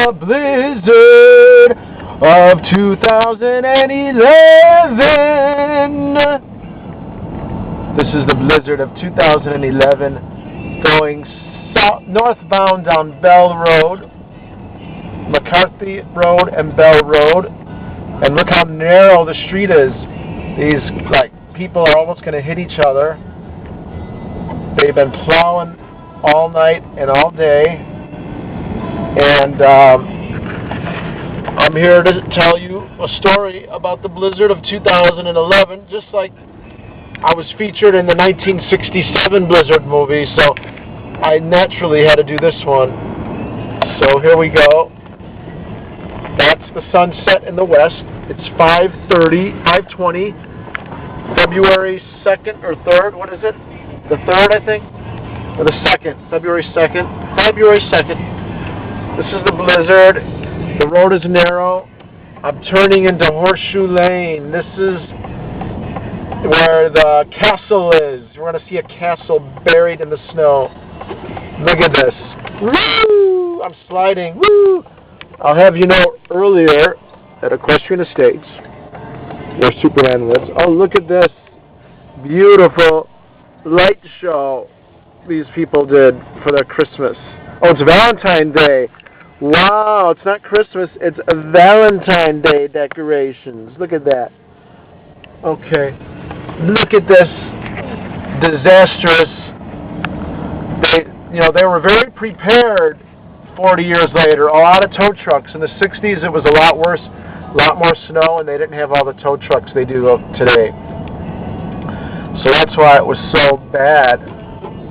the blizzard of 2011. This is the blizzard of 2011 going northbound on Bell Road, McCarthy Road and Bell Road. And look how narrow the street is. These people are almost going to hit each other. They've been plowing all night and all day. And I'm here to tell you a story about the blizzard of 2011, just like I was featured in the 1967 Blizzard movie, so I naturally had to do this one. So here we go. That's the sunset in the west. It's 5:20, February 2nd or 3rd. What is it? The 3rd, I think? Or the 2nd? February 2nd. February 2nd. This is the blizzard. The road is narrow. I'm turning into Horseshoe Lane. This is where the castle is. We're going to see a castle buried in the snow. Look at this. Woo! I'm sliding. Woo! I'll have you know, earlier at Equestrian Estates, where Superman lives. Oh, look at this beautiful light show these people did for their Christmas. Oh, it's Valentine's Day. Wow, it's not Christmas, it's a Valentine's Day decorations. Look at that. Okay. Look at this disastrous. They were very prepared 40 years later. A lot of tow trucks. In the 60s, it was a lot worse, a lot more snow, and they didn't have all the tow trucks they do today. So that's why it was so bad.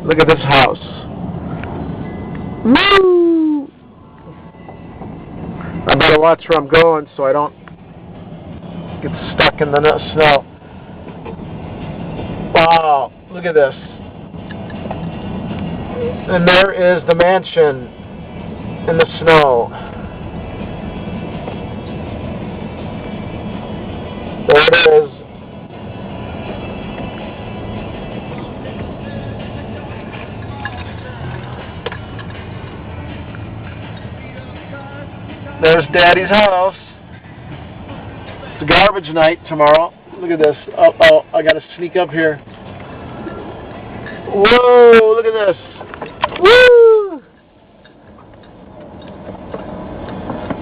Look at this house. Woo! I better watch where I'm going so I don't get stuck in the snow. Wow, look at this. And there is the mansion in the snow. There it is. There's Daddy's house. It's a garbage night tomorrow. Look at this. Oh, I gotta sneak up here. Whoa, look at this. Woo!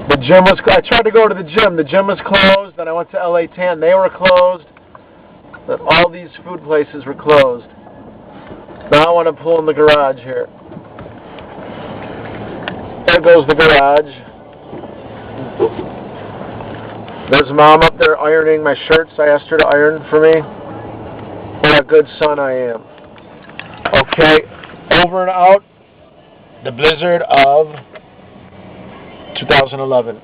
The gym was I tried to go to the gym. The gym was closed. Then I went to LA Tan. They were closed. Then all these food places were closed. Now I want to pull in the garage here. There goes the garage. There's Mom up there ironing my shirts. I asked her to iron for me. What a good son I am. Okay, over and out. The blizzard of 2011.